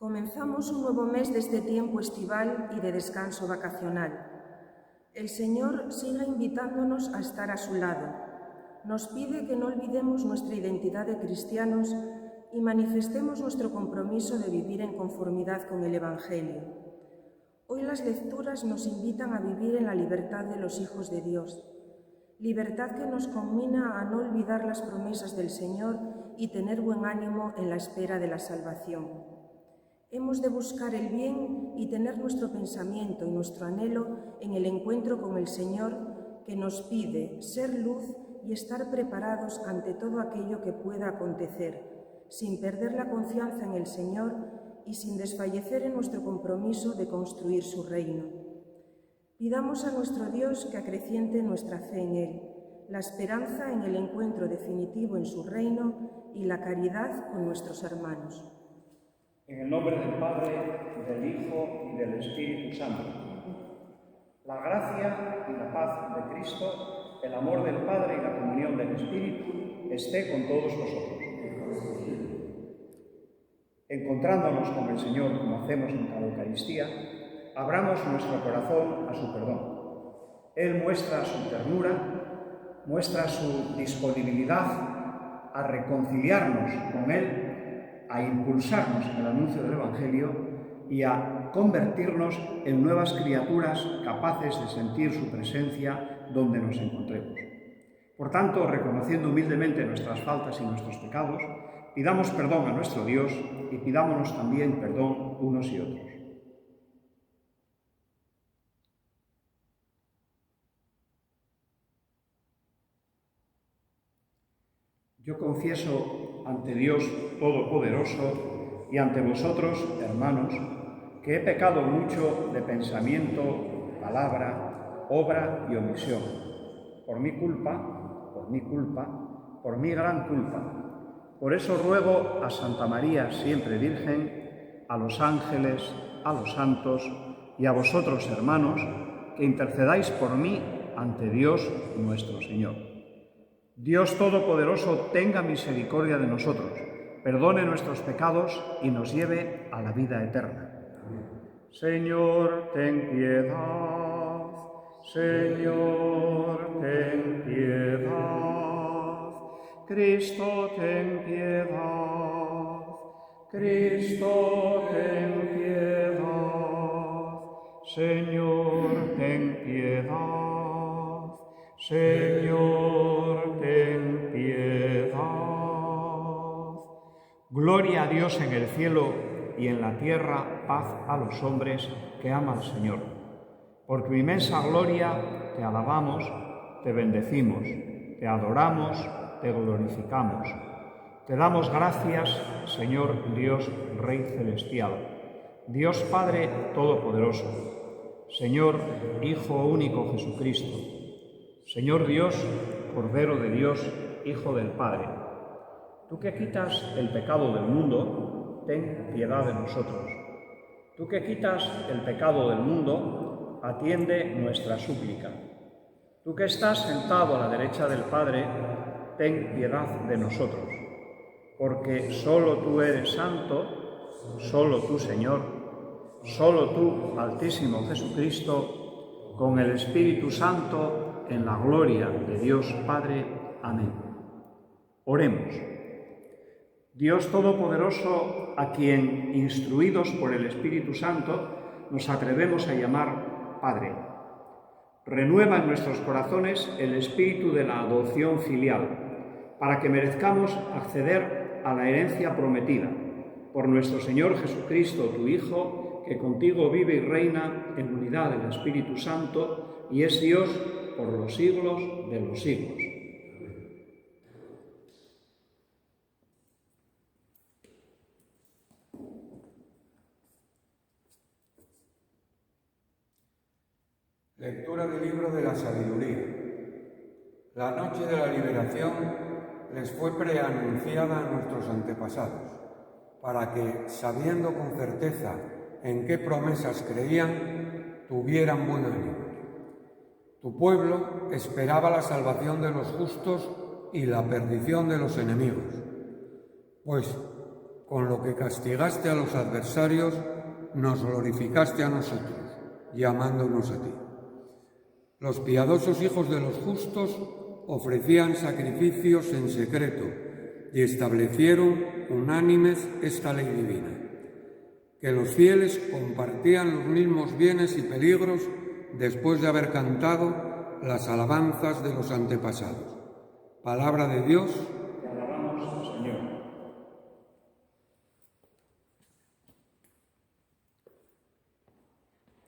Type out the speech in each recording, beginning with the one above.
Comenzamos un nuevo mes de este tiempo estival y de descanso vacacional. El Señor sigue invitándonos a estar a su lado. Nos pide que no olvidemos nuestra identidad de cristianos y manifestemos nuestro compromiso de vivir en conformidad con el Evangelio. Hoy las lecturas nos invitan a vivir en la libertad de los hijos de Dios, libertad que nos conmina a no olvidar las promesas del Señor y tener buen ánimo en la espera de la salvación. Hemos de buscar el bien y tener nuestro pensamiento y nuestro anhelo en el encuentro con el Señor, que nos pide ser luz y estar preparados ante todo aquello que pueda acontecer, sin perder la confianza en el Señor y sin desfallecer en nuestro compromiso de construir su reino. Pidamos a nuestro Dios que acreciente nuestra fe en Él, la esperanza en el encuentro definitivo en su reino y la caridad con nuestros hermanos. En el nombre del Padre, del Hijo y del Espíritu Santo. La gracia y la paz de Cristo, el amor del Padre y la comunión del Espíritu esté con todos vosotros. Encontrándonos con el Señor como hacemos en cada Eucaristía, abramos nuestro corazón a su perdón. Él muestra su ternura, muestra su disponibilidad a reconciliarnos con Él, a impulsarnos en el anuncio del Evangelio y a convertirnos en nuevas criaturas capaces de sentir su presencia donde nos encontremos. Por tanto, reconociendo humildemente nuestras faltas y nuestros pecados, pidamos perdón a nuestro Dios y pidámonos también perdón unos y otros. Yo confieso ante Dios Todopoderoso y ante vosotros, hermanos, que he pecado mucho de pensamiento, palabra, obra y omisión, por mi culpa, por mi gran culpa. Por eso ruego a Santa María, siempre Virgen, a los ángeles, a los santos y a vosotros, hermanos, que intercedáis por mí ante Dios nuestro Señor. Dios Todopoderoso tenga misericordia de nosotros, perdone nuestros pecados y nos lleve a la vida eterna. Señor, ten piedad. Señor, ten piedad. Cristo, ten piedad. Cristo, ten piedad. Señor, ten piedad. Señor, ten piedad. Gloria a Dios en el cielo y en la tierra paz a los hombres que aman al Señor. Por tu inmensa gloria te alabamos, te bendecimos, te adoramos, te glorificamos. Te damos gracias, Señor Dios Rey Celestial, Dios Padre Todopoderoso, Señor Hijo único Jesucristo, Señor Dios, Cordero de Dios, Hijo del Padre, tú que quitas el pecado del mundo, ten piedad de nosotros. Tú que quitas el pecado del mundo, atiende nuestra súplica. Tú que estás sentado a la derecha del Padre, ten piedad de nosotros. Porque solo tú eres santo, solo tú, Señor, solo tú, Altísimo Jesucristo, con el Espíritu Santo, en la gloria de Dios Padre. Amén. Oremos. Dios Todopoderoso, a quien, instruidos por el Espíritu Santo, nos atrevemos a llamar Padre. Renueva en nuestros corazones el espíritu de la adopción filial, para que merezcamos acceder a la herencia prometida, por nuestro Señor Jesucristo, tu Hijo, que contigo vive y reina en unidad del Espíritu Santo, y es Dios por los siglos de los siglos. Lectura del libro de la sabiduría. La noche de la liberación les fue preanunciada a nuestros antepasados, para que, sabiendo con certeza en qué promesas creían, tuvieran buen ánimo. Tu pueblo esperaba la salvación de los justos y la perdición de los enemigos. Pues, con lo que castigaste a los adversarios, nos glorificaste a nosotros, llamándonos a ti. Los piadosos hijos de los justos ofrecían sacrificios en secreto y establecieron unánimes esta ley divina, que los fieles compartían los mismos bienes y peligros después de haber cantado las alabanzas de los antepasados. Palabra de Dios. Te alabamos, Señor.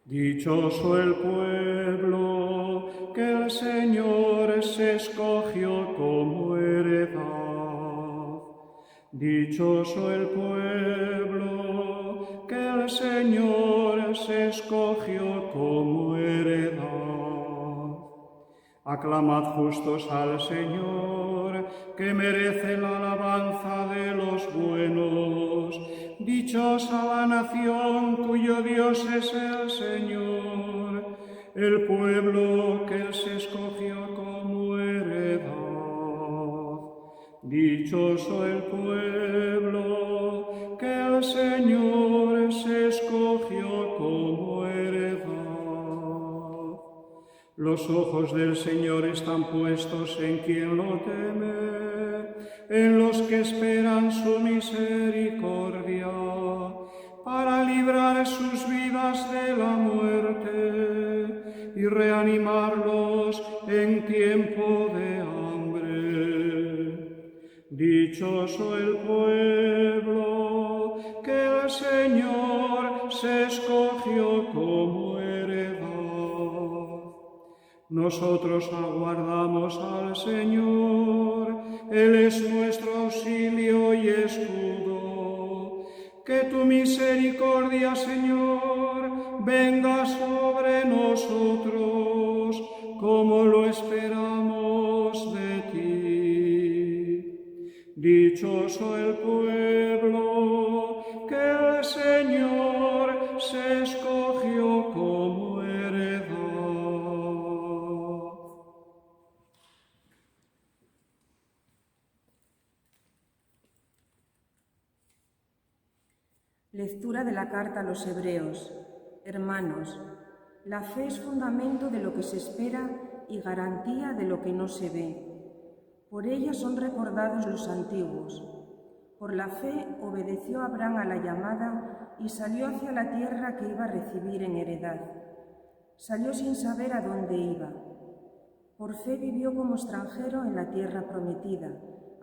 Dichoso el pueblo que el Señor se escogió como heredad. Dichoso el pueblo que el Señor se escogió como heredad. Aclamad justos al Señor, que merece la alabanza de los buenos. Dichosa la nación cuyo Dios es el Señor, el pueblo que Él se escogió como heredad. Dichoso el pueblo que el Señor se escogió como heredad. Los ojos del Señor están puestos en quien lo teme, en los que esperan su misericordia, para librar sus vidas de la muerte y reanimarlos en tiempo de hambre. Dichoso el pueblo que el Señor se escogió como heredad. Nosotros aguardamos al Señor, Él es nuestro auxilio y escudo. Que tu misericordia, Señor, venga sobre nosotros, como lo esperamos de ti. Dichoso el pueblo que el Señor se escogió como heredad. Lectura de la carta a los Hebreos. Hermanos, la fe es fundamento de lo que se espera y garantía de lo que no se ve. Por ella son recordados los antiguos. Por la fe obedeció Abraham a la llamada y salió hacia la tierra que iba a recibir en heredad. Salió sin saber a dónde iba. Por fe vivió como extranjero en la tierra prometida,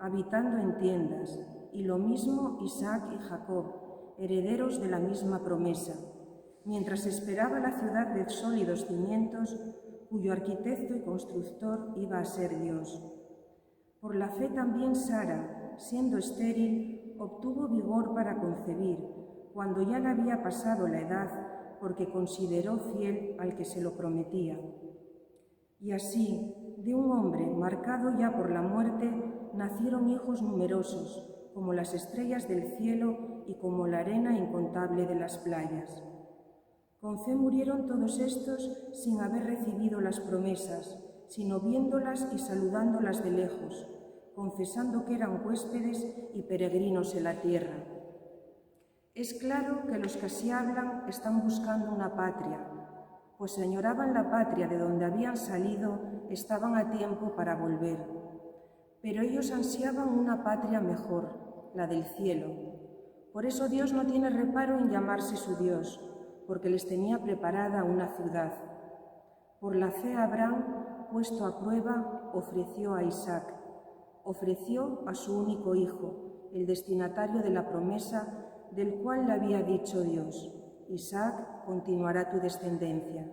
habitando en tiendas, y lo mismo Isaac y Jacob, herederos de la misma promesa, mientras esperaba la ciudad de sólidos cimientos, cuyo arquitecto y constructor iba a ser Dios. Por la fe también Sara, siendo estéril, obtuvo vigor para concebir, cuando ya le había pasado la edad, porque consideró fiel al que se lo prometía. Y así, de un hombre marcado ya por la muerte, nacieron hijos numerosos, como las estrellas del cielo y como la arena incontable de las playas. Con fe murieron todos estos sin haber recibido las promesas, sino viéndolas y saludándolas de lejos, confesando que eran huéspedes y peregrinos en la tierra. Es claro que los que así hablan están buscando una patria, pues si añoraban la patria de donde habían salido, estaban a tiempo para volver. Pero ellos ansiaban una patria mejor, la del cielo. Por eso Dios no tiene reparo en llamarse su Dios, porque les tenía preparada una ciudad. Por la fe Abraham, puesto a prueba, ofreció a Isaac. Ofreció a su único hijo, el destinatario de la promesa, del cual le había dicho Dios: Isaac continuará tu descendencia.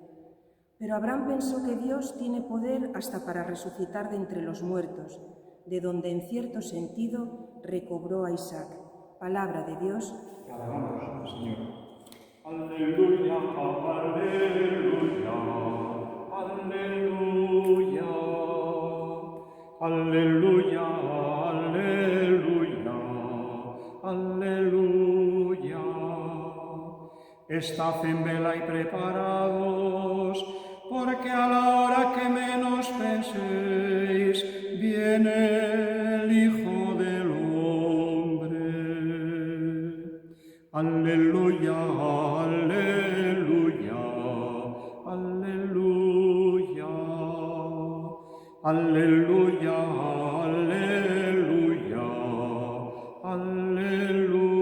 Pero Abraham pensó que Dios tiene poder hasta para resucitar de entre los muertos, de donde en cierto sentido recobró a Isaac. Palabra de Dios. Te alabamos, Señor. Aleluya, aleluya, aleluya, aleluya, aleluya, aleluya. Estad en vela y preparados, porque a la hora que menos penséis, viene el Hijo del Hombre. Aleluya, aleluya, aleluya, aleluya, aleluya, aleluya.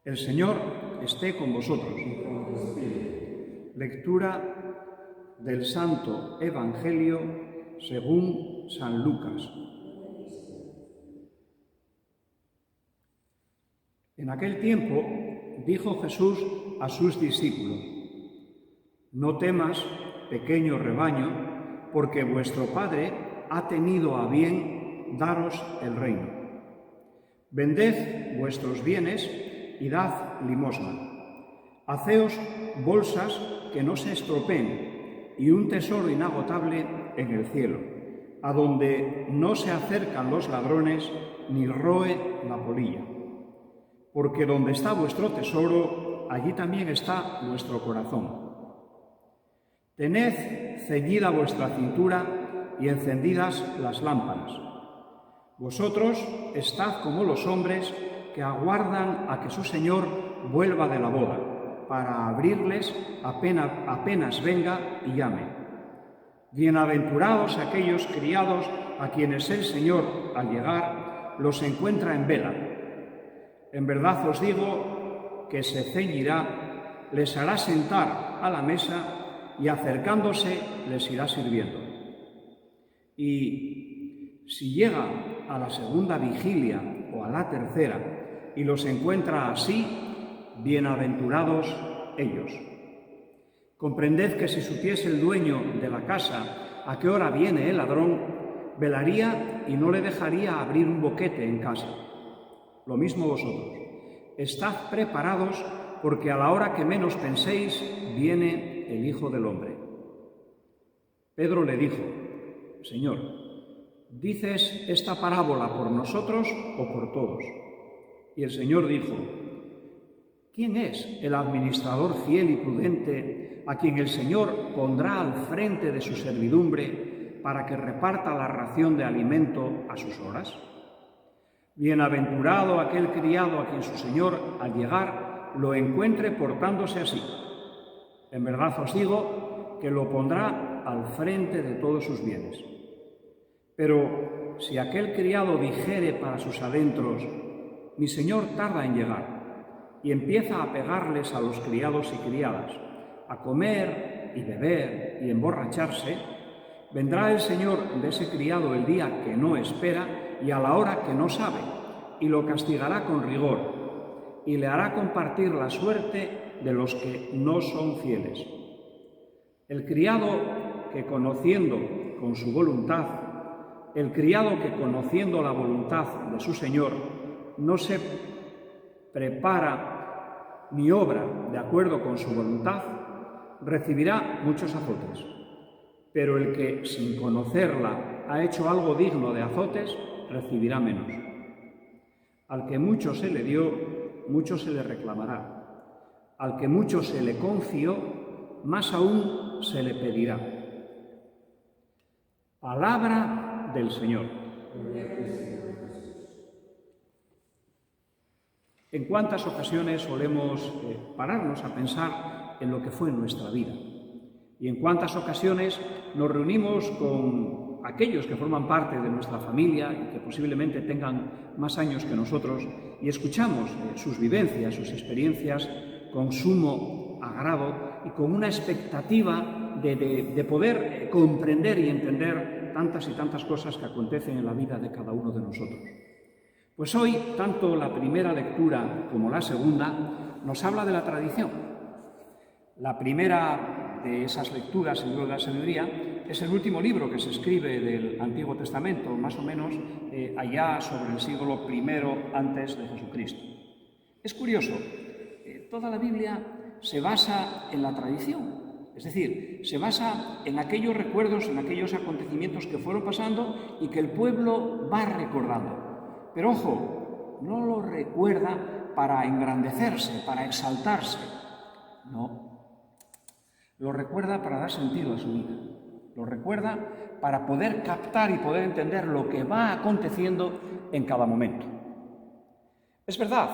El Señor esté con vosotros. Lectura del Santo Evangelio según San Lucas. En aquel tiempo dijo Jesús a sus discípulos: No temas, pequeño rebaño, porque vuestro Padre ha tenido a bien daros el reino. Vended vuestros bienes y dad limosna. Haceos bolsas que no se estropeen y un tesoro inagotable en el cielo, a donde no se acercan los ladrones ni roe la polilla. Porque donde está vuestro tesoro, allí también está vuestro corazón. Tened ceñida vuestra cintura y encendidas las lámparas. Vosotros estad como los hombres que aguardan a que su Señor vuelva de la boda, para abrirles apenas venga y llame. Bienaventurados aquellos criados a quienes el Señor, al llegar, los encuentra en vela. En verdad os digo que se ceñirá, les hará sentar a la mesa y acercándose les irá sirviendo. Y si llega a la segunda vigilia o a la tercera y los encuentra así, bienaventurados ellos. Comprended que si supiese el dueño de la casa a qué hora viene el ladrón, velaría y no le dejaría abrir un boquete en casa. Lo mismo vosotros. Estad preparados, porque a la hora que menos penséis, viene el Hijo del Hombre. Pedro le dijo: Señor, ¿dices esta parábola por nosotros o por todos? Y el Señor dijo: ¿Quién es el administrador fiel y prudente a quien el Señor pondrá al frente de su servidumbre para que reparta la ración de alimento a sus horas? Bienaventurado aquel criado a quien su Señor, al llegar, lo encuentre portándose así. En verdad os digo que lo pondrá al frente de todos sus bienes. Pero si aquel criado dijere para sus adentros: mi Señor tarda en llegar, y empieza a pegarles a los criados y criadas, a comer y beber y emborracharse, vendrá el Señor de ese criado el día que no espera y a la hora que no sabe, y lo castigará con rigor, y le hará compartir la suerte de los que no son fieles. El criado que conociendo con su voluntad, el criado que conociendo la voluntad de su Señor, no se prepara ni obra de acuerdo con su voluntad, recibirá muchos azotes. Pero el que, sin conocerla, ha hecho algo digno de azotes, recibirá menos. Al que mucho se le dio, mucho se le reclamará. Al que mucho se le confió, más aún se le pedirá. Palabra del Señor. ¿En cuántas ocasiones solemos pararnos a pensar en lo que fue nuestra vida? ¿Y en cuántas ocasiones nos reunimos con aquellos que forman parte de nuestra familia y que posiblemente tengan más años que nosotros y escuchamos sus vivencias, sus experiencias con sumo agrado y con una expectativa de poder comprender y entender tantas y tantas cosas que acontecen en la vida de cada uno de nosotros? Pues hoy, tanto la primera lectura como la segunda nos habla de la tradición. La primera de esas lecturas, el libro de la sabiduría, es el último libro que se escribe del Antiguo Testamento, más o menos allá sobre el siglo I antes de Jesucristo. Es curioso, toda la Biblia se basa en la tradición, es decir, se basa en aquellos recuerdos, en aquellos acontecimientos que fueron pasando y que el pueblo va recordando. Pero ojo, no lo recuerda para engrandecerse, para exaltarse, no. Lo recuerda para dar sentido a su vida. Lo recuerda para poder captar y poder entender lo que va aconteciendo en cada momento. Es verdad,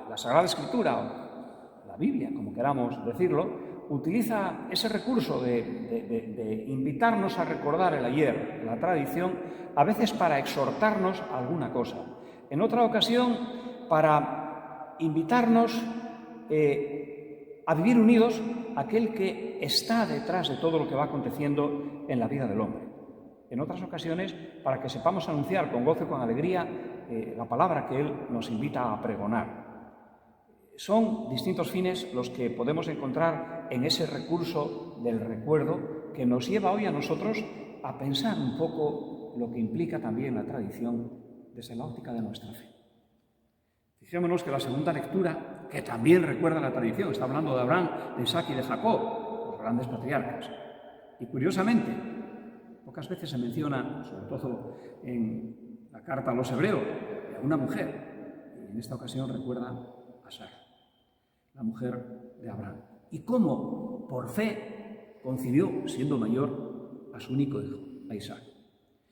la Sagrada Escritura, o la Biblia, como queramos decirlo, utiliza ese recurso de invitarnos a recordar el ayer, la tradición, a veces para exhortarnos a alguna cosa. En otra ocasión, para invitarnos a vivir unidos aquel que está detrás de todo lo que va aconteciendo en la vida del hombre. En otras ocasiones, para que sepamos anunciar con gozo y con alegría la palabra que Él nos invita a pregonar. Son distintos fines los que podemos encontrar en ese recurso del recuerdo que nos lleva hoy a nosotros a pensar un poco lo que implica también la tradición desde la óptica de nuestra fe. Fijémonos que la segunda lectura, que también recuerda la tradición, está hablando de Abraham, de Isaac y de Jacob, los grandes patriarcas. Y curiosamente, pocas veces se menciona, sobre todo en la carta a los hebreos, a una mujer, y en esta ocasión recuerda a Sara, la mujer de Abraham, y cómo por fe concibió, siendo mayor, a su único hijo, a Isaac.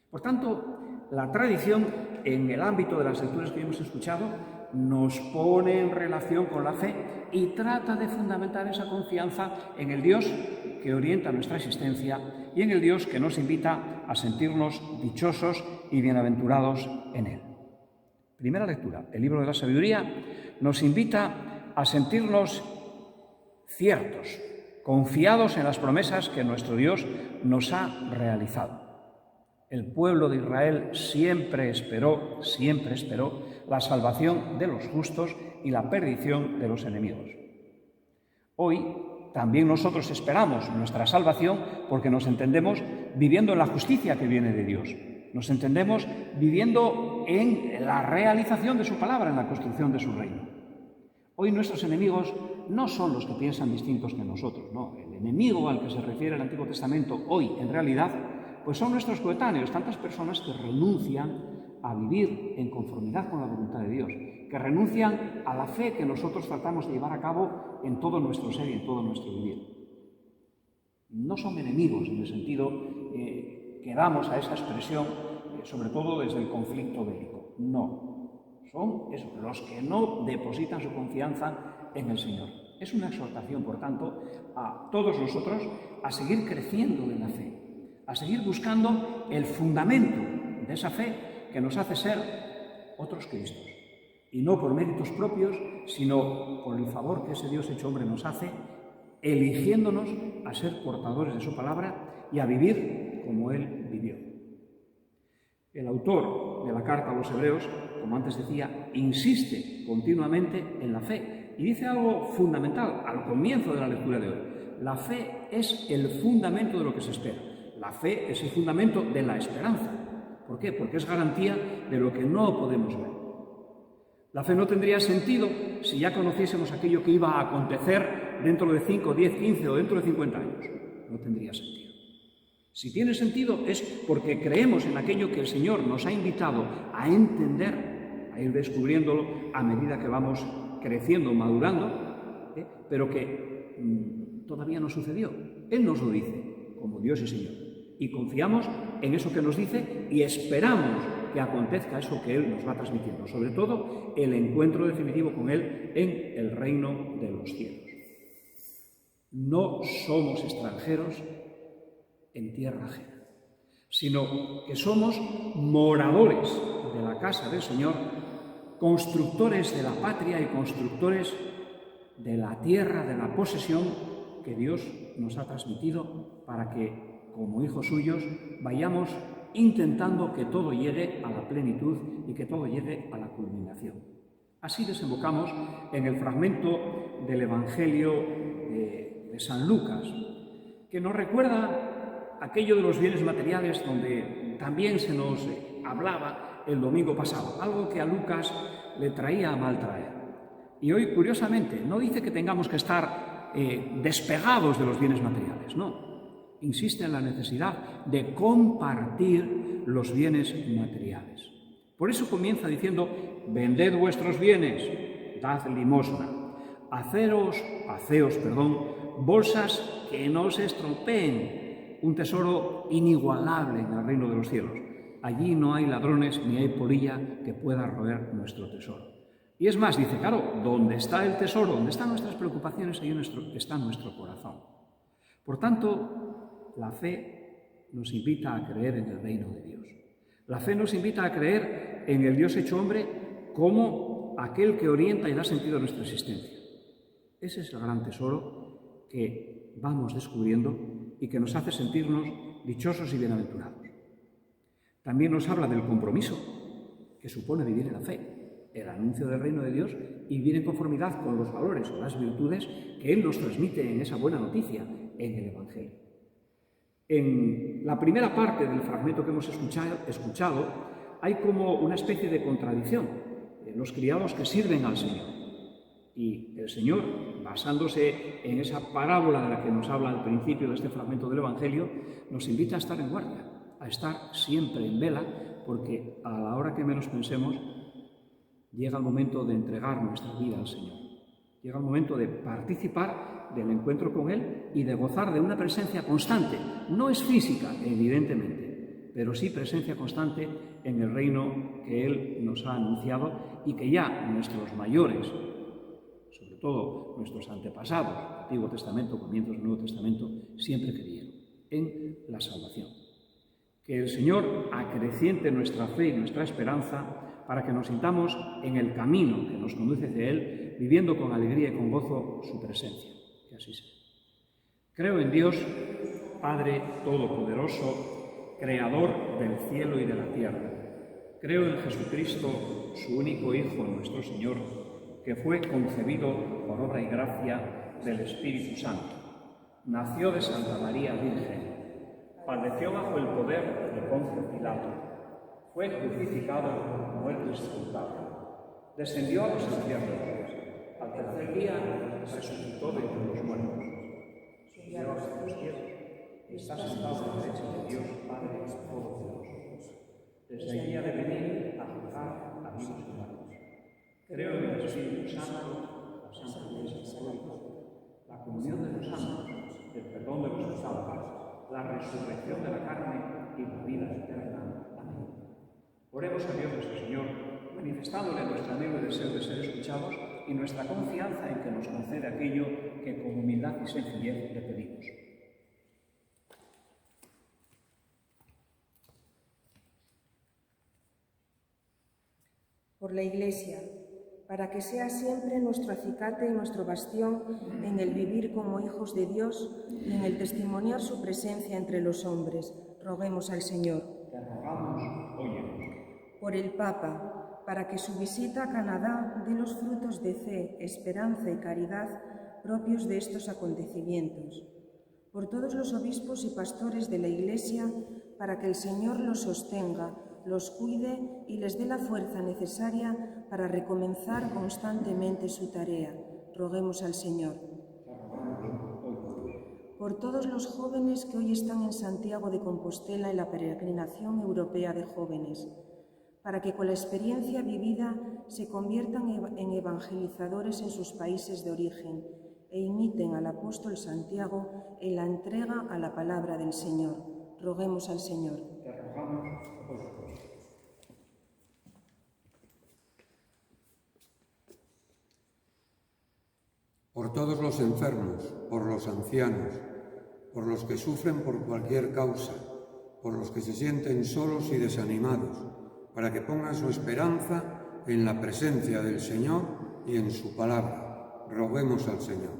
Por tanto, la tradición, en el ámbito de las lecturas que hemos escuchado, nos pone en relación con la fe y trata de fundamentar esa confianza en el Dios que orienta nuestra existencia y en el Dios que nos invita a sentirnos dichosos y bienaventurados en Él. Primera lectura, el libro de la sabiduría nos invita a sentirnos ciertos, confiados en las promesas que nuestro Dios nos ha realizado. El pueblo de Israel siempre esperó la salvación de los justos y la perdición de los enemigos. Hoy también nosotros esperamos nuestra salvación porque nos entendemos viviendo en la justicia que viene de Dios. Nos entendemos viviendo en la realización de su palabra, en la construcción de su reino. Hoy nuestros enemigos no son los que piensan distintos que nosotros, no. El enemigo al que se refiere el Antiguo Testamento hoy, en realidad, pues son nuestros coetáneos, tantas personas que renuncian a vivir en conformidad con la voluntad de Dios, que renuncian a la fe que nosotros tratamos de llevar a cabo en todo nuestro ser y en todo nuestro vivir. No son enemigos en el sentido que damos a esa expresión, sobre todo desde el conflicto bélico. No, son los que no depositan su confianza en el Señor. Es una exhortación, por tanto, a todos nosotros a seguir creciendo en la fe, a seguir buscando el fundamento de esa fe que nos hace ser otros Cristos. Y no por méritos propios, sino por el favor que ese Dios hecho hombre nos hace, eligiéndonos a ser portadores de su palabra y a vivir como Él vivió. El autor de la carta a los hebreos, como antes decía, insiste continuamente en la fe y dice algo fundamental al comienzo de la lectura de hoy. La fe es el fundamento de lo que se espera. La fe es el fundamento de la esperanza. ¿Por qué? Porque es garantía de lo que no podemos ver. La fe no tendría sentido si ya conociésemos aquello que iba a acontecer dentro de 5, 10, 15 o dentro de 50 años. No tendría sentido. Si tiene sentido es porque creemos en aquello que el Señor nos ha invitado a entender, a ir descubriéndolo a medida que vamos creciendo, madurando, pero que todavía no sucedió. Él nos lo dice, como Dios y Señor. Y confiamos en eso que nos dice y esperamos que acontezca eso que Él nos va transmitiendo, sobre todo el encuentro definitivo con Él en el reino de los cielos. No somos extranjeros en tierra ajena, sino que somos moradores de la casa del Señor, constructores de la patria y constructores de la tierra, de la posesión que Dios nos ha transmitido para que, como hijos suyos, vayamos intentando que todo llegue a la plenitud y que todo llegue a la culminación. Así desembocamos en el fragmento del Evangelio de San Lucas, que nos recuerda aquello de los bienes materiales donde también se nos hablaba el domingo pasado, algo que a Lucas le traía a mal traer. Y hoy, curiosamente, no dice que tengamos que estar despegados de los bienes materiales, no. Insiste en la necesidad de compartir los bienes materiales. Por eso comienza diciendo, vended vuestros bienes, dad limosna, haceos, bolsas que no se estropeen, un tesoro inigualable en el reino de los cielos. Allí no hay ladrones ni hay polilla que pueda roer nuestro tesoro. Y es más, dice, claro, ¿dónde está el tesoro? ¿Dónde están nuestras preocupaciones? Ahí está nuestro corazón. Por tanto, la fe nos invita a creer en el reino de Dios. La fe nos invita a creer en el Dios hecho hombre como aquel que orienta y da sentido a nuestra existencia. Ese es el gran tesoro que vamos descubriendo y que nos hace sentirnos dichosos y bienaventurados. También nos habla del compromiso que supone vivir en la fe, el anuncio del reino de Dios y vivir en conformidad con los valores o las virtudes que Él nos transmite en esa buena noticia, en el Evangelio. En la primera parte del fragmento que hemos escuchado hay como una especie de contradicción. Los criados que sirven al Señor. Y el Señor, basándose en esa parábola de la que nos habla al principio de este fragmento del Evangelio, nos invita a estar en guardia, a estar siempre en vela, porque a la hora que menos pensemos, llega el momento de entregar nuestra vida al Señor. Llega el momento de participar del encuentro con Él y de gozar de una presencia constante. No es física, evidentemente, pero sí presencia constante en el reino que Él nos ha anunciado y que ya nuestros mayores, sobre todo nuestros antepasados, Antiguo Testamento, comienzos del Nuevo Testamento, siempre creyeron en la salvación. Que el Señor acreciente nuestra fe y nuestra esperanza para que nos sintamos en el camino que nos conduce hacia Él, viviendo con alegría y con gozo su presencia. Que así sea. Creo en Dios, Padre Todopoderoso, Creador del cielo y de la tierra. Creo en Jesucristo, su único Hijo, nuestro Señor, que fue concebido por obra y gracia del Espíritu Santo. Nació de Santa María Virgen, padeció bajo el poder de Poncio Pilato, fue crucificado, muerto y sepultado, descendió a los infiernos, al tercer día resucitó de entre los muertos, subió hacia los cielos y está sentado a la derecha de Dios Padre Todopoderoso. Desde allí ha de venir a juzgar a vivos y muertos. Creo en el Espíritu Santo, la Santa Iglesia Católica, la comunión de los santos, el perdón de los pecados, la resurrección de la carne y la vida eterna. Amén. Oremos a Dios nuestro Señor, manifestándole nuestro anhelo y deseo de ser escuchados y nuestra confianza en que nos concede aquello que con humildad y sencillez le pedimos. Por la Iglesia, para que sea siempre nuestro acicate y nuestro bastión en el vivir como hijos de Dios y en el testimoniar su presencia entre los hombres, roguemos al Señor. Te rogamos, óyenos. Por el Papa, para que su visita a Canadá dé los frutos de fe, esperanza y caridad propios de estos acontecimientos. Por todos los obispos y pastores de la Iglesia, para que el Señor los sostenga, los cuide y les dé la fuerza necesaria para recomenzar constantemente su tarea. Roguemos al Señor. Por todos los jóvenes que hoy están en Santiago de Compostela en la peregrinación europea de jóvenes, para que con la experiencia vivida se conviertan en evangelizadores en sus países de origen e imiten al apóstol Santiago en la entrega a la palabra del Señor. Roguemos al Señor. Por todos los enfermos, por los ancianos, por los que sufren por cualquier causa, por los que se sienten solos y desanimados, para que pongan su esperanza en la presencia del Señor y en su palabra. Roguemos al Señor.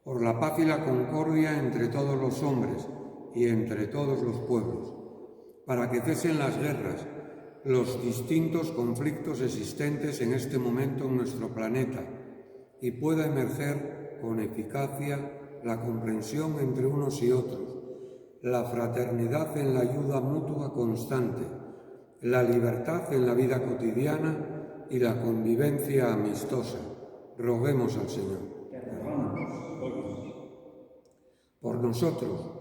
Por la paz y la concordia entre todos los hombres y entre todos los pueblos, para que cesen las guerras, los distintos conflictos existentes en este momento en nuestro planeta y pueda emerger con eficacia la comprensión entre unos y otros, la fraternidad en la ayuda mutua constante, la libertad en la vida cotidiana y la convivencia amistosa. Roguemos al Señor. Por nosotros,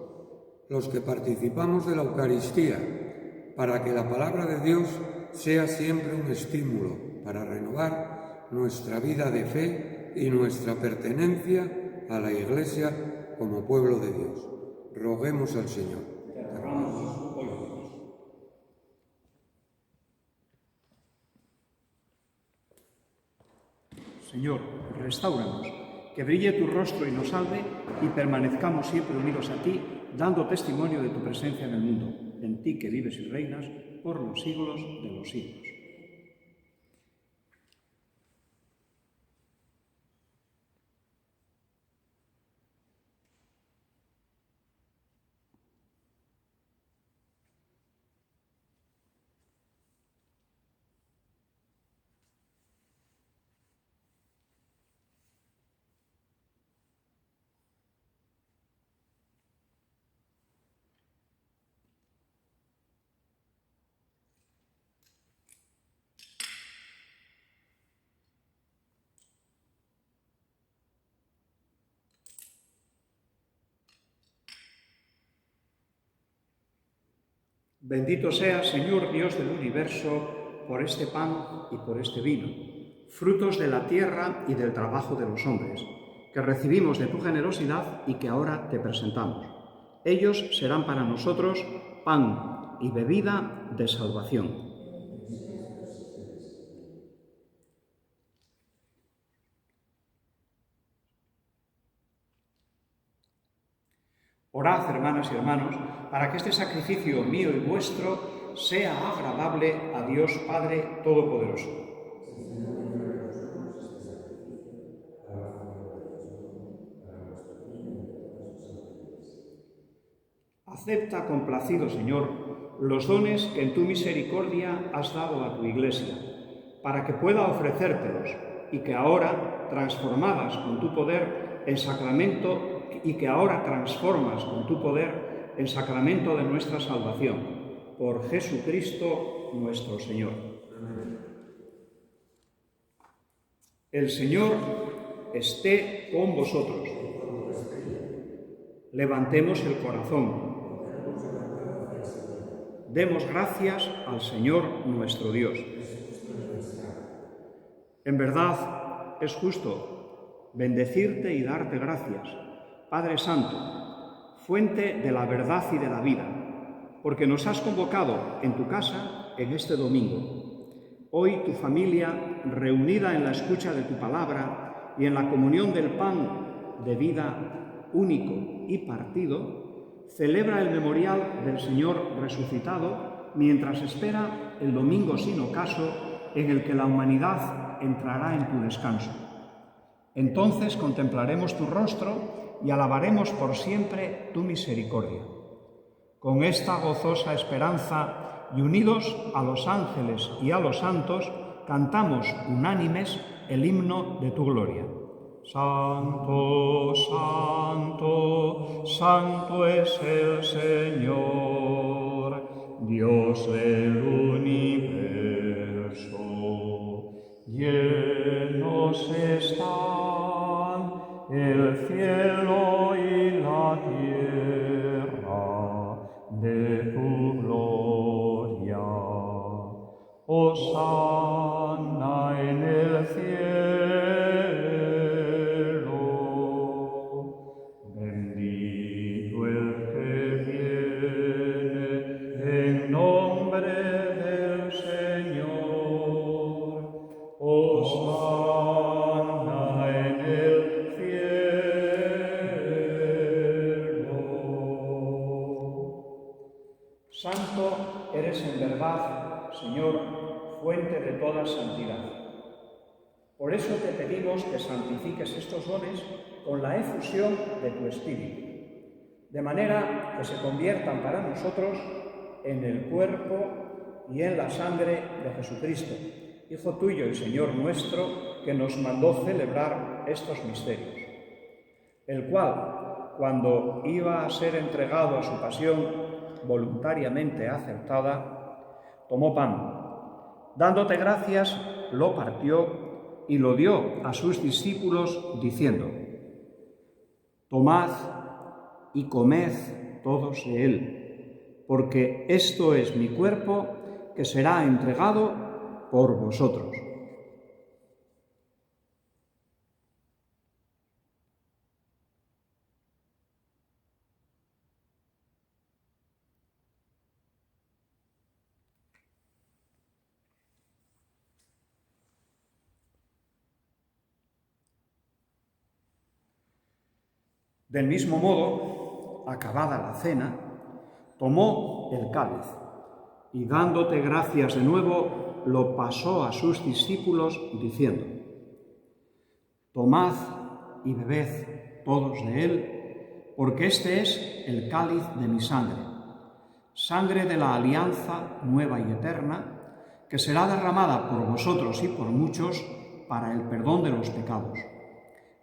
los que participamos de la Eucaristía, para que la palabra de Dios sea siempre un estímulo para renovar nuestra vida de fe y nuestra pertenencia a la Iglesia como pueblo de Dios. Roguemos al Señor. Señor, restáuranos, que brille tu rostro y nos salve, y permanezcamos siempre unidos a ti, dando testimonio de tu presencia en el mundo, en ti que vives y reinas por los siglos de los siglos. Bendito sea, Señor Dios del universo, por este pan y por este vino, frutos de la tierra y del trabajo de los hombres, que recibimos de tu generosidad y que ahora te presentamos. Ellos serán para nosotros pan y bebida de salvación. Orad, hermanas y hermanos, para que este sacrificio mío y vuestro sea agradable a Dios Padre Todopoderoso. Acepta, complacido Señor, los dones que en tu misericordia has dado a tu Iglesia, para que pueda ofrecértelos y que ahora, transformadas con tu poder en sacramento, en sacramento de nuestra salvación, por Jesucristo nuestro Señor. El Señor esté con vosotros. Levantemos el corazón. Demos gracias al Señor nuestro Dios. En verdad es justo bendecirte y darte gracias, Padre Santo, fuente de la verdad y de la vida, porque nos has convocado en tu casa en este domingo. Hoy tu familia, reunida en la escucha de tu palabra y en la comunión del pan de vida único y partido, celebra el memorial del Señor resucitado mientras espera el domingo sin ocaso en el que la humanidad entrará en tu descanso. Entonces contemplaremos tu rostro y alabaremos por siempre tu misericordia. Con esta gozosa esperanza y unidos a los ángeles y a los santos, cantamos unánimes el himno de tu gloria. Santo, santo, santo es el Señor, Dios del universo. Llenos están el cielo y la tierra de tu gloria. Hosanna en el cielo. Bendito el que viene en nombre del Señor. Hosanna en el cielo. Santo eres en verdad, Señor, fuente de toda santidad. Por eso te pedimos que santifiques estos dones con la efusión de tu Espíritu, de manera que se conviertan para nosotros en el cuerpo y en la sangre de Jesucristo, Hijo tuyo y Señor nuestro, que nos mandó celebrar estos misterios, el cual, cuando iba a ser entregado a su pasión voluntariamente aceptada, tomó pan. Dándote gracias, lo partió y lo dio a sus discípulos, diciendo: Tomad y comed todos de él, porque esto es mi cuerpo que será entregado por vosotros. Del mismo modo, acabada la cena, tomó el cáliz y dándote gracias de nuevo, lo pasó a sus discípulos diciendo: Tomad y bebed todos de él, porque este es el cáliz de mi sangre, sangre de la alianza nueva y eterna, que será derramada por vosotros y por muchos para el perdón de los pecados.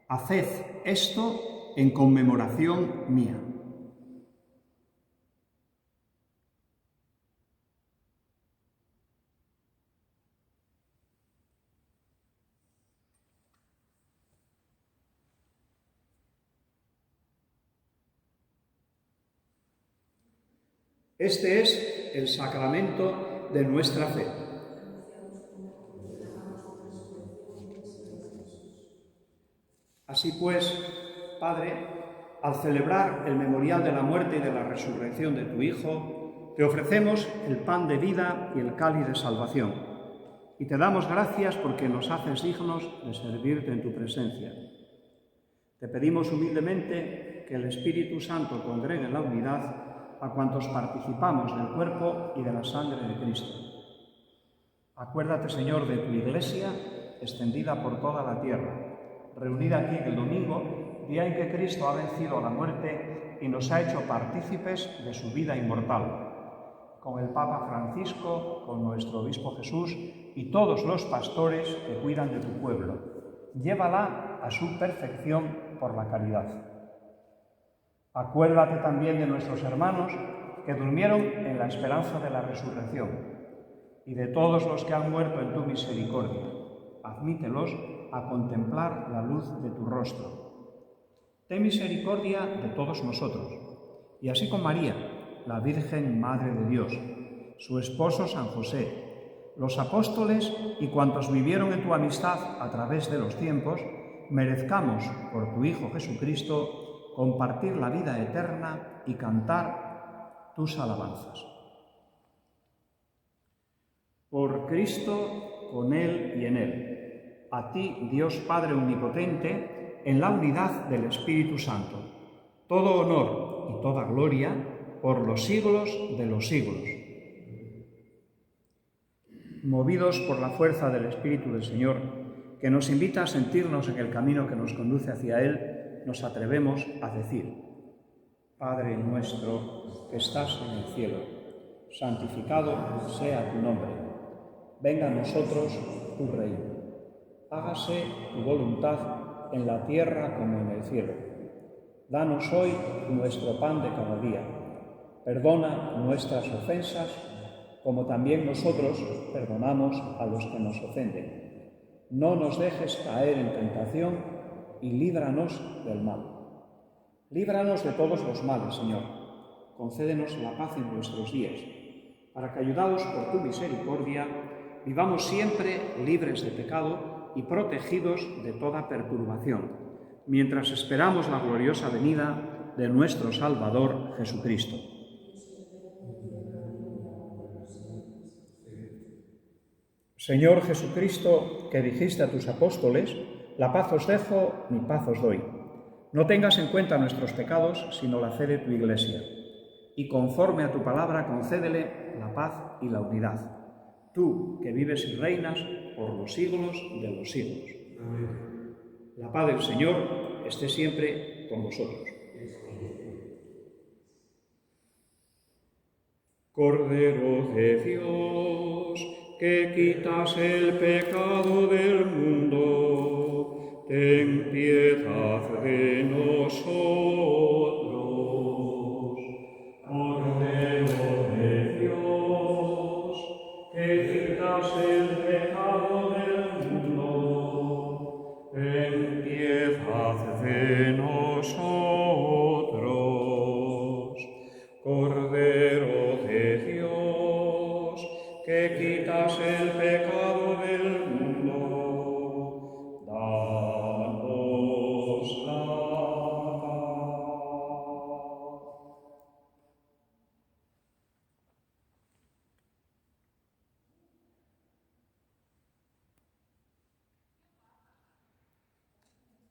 Haced esto en conmemoración mía. Este es el sacramento de nuestra fe. Así pues, Padre, al celebrar el memorial de la muerte y de la resurrección de tu Hijo, te ofrecemos el pan de vida y el cáliz de salvación, y te damos gracias porque nos haces dignos de servirte en tu presencia. Te pedimos humildemente que el Espíritu Santo congregue en la unidad a cuantos participamos del cuerpo y de la sangre de Cristo. Acuérdate, Señor, de tu Iglesia extendida por toda la tierra, reunida aquí el domingo, día en que Cristo ha vencido a la muerte y nos ha hecho partícipes de su vida inmortal, con el Papa Francisco, con nuestro Obispo Jesús y todos los pastores que cuidan de tu pueblo. Llévala a su perfección por la caridad. Acuérdate también de nuestros hermanos que durmieron en la esperanza de la resurrección y de todos los que han muerto en tu misericordia. Admítelos a contemplar la luz de tu rostro. Ten misericordia de todos nosotros, y así con María, la Virgen Madre de Dios, su esposo San José, los apóstoles y cuantos vivieron en tu amistad a través de los tiempos, merezcamos, por tu Hijo Jesucristo, compartir la vida eterna y cantar tus alabanzas. Por Cristo, con Él y en Él, a ti, Dios Padre Omnipotente, en la unidad del Espíritu Santo, todo honor y toda gloria por los siglos de los siglos. Movidos por la fuerza del Espíritu del Señor, que nos invita a sentirnos en el camino que nos conduce hacia Él, nos atrevemos a decir: Padre nuestro que estás en el cielo, santificado sea tu nombre. Venga a nosotros tu reino. Hágase tu voluntad en la tierra como en el cielo. Danos hoy nuestro pan de cada día. Perdona nuestras ofensas, como también nosotros perdonamos a los que nos ofenden. No nos dejes caer en tentación y líbranos del mal. Líbranos de todos los males, Señor. Concédenos la paz en nuestros días, para que, ayudados por tu misericordia, vivamos siempre libres de pecado y protegidos de toda perturbación, mientras esperamos la gloriosa venida de nuestro Salvador Jesucristo. Señor Jesucristo, que dijiste a tus apóstoles: la paz os dejo, mi paz os doy. No tengas en cuenta nuestros pecados, sino la fe de tu Iglesia. Y conforme a tu palabra, concédele la paz y la unidad. Tú, que vives y reinas por los siglos de los siglos. Amén. La paz del Señor esté siempre con vosotros. Cordero de Dios, que quitas el pecado del mundo, ten piedad de nosotros. Cordero de Dios, que quitas el pecado del mundo, ten piedad de nosotros. Cordero de Dios, que quitas el pecado del mundo, danos la paz.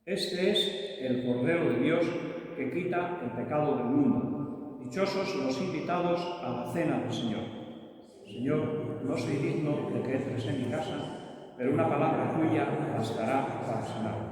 Este es el Cordero de Dios que quita el pecado del mundo. Dichosos los invitados a la cena del Señor. Señor, no soy digno de que entres en mi casa, pero una palabra tuya bastará para sanarme.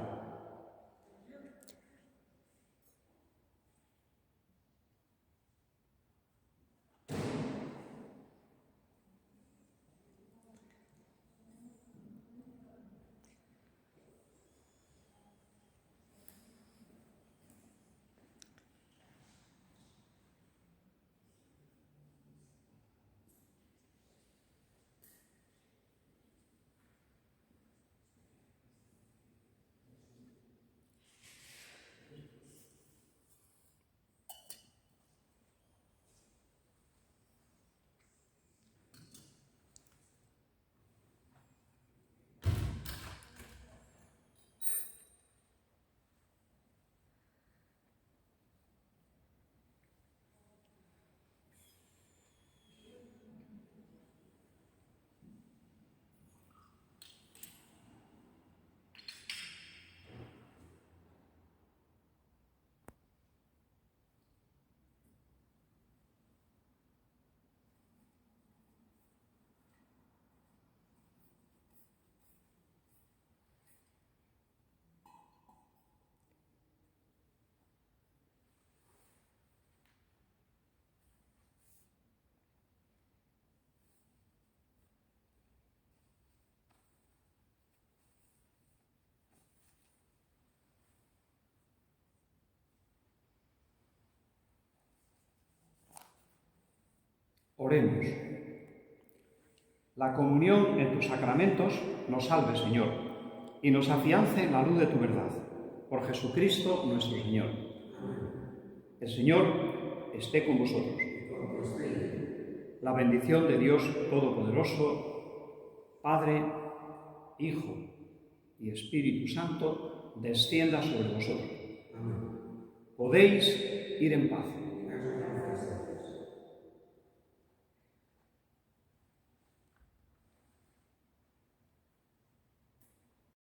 Oremos. La comunión en tus sacramentos nos salve, Señor, y nos afiance en la luz de tu verdad. Por Jesucristo nuestro Señor. El Señor esté con vosotros. La bendición de Dios Todopoderoso, Padre, Hijo y Espíritu Santo, descienda sobre vosotros. Podéis ir en paz.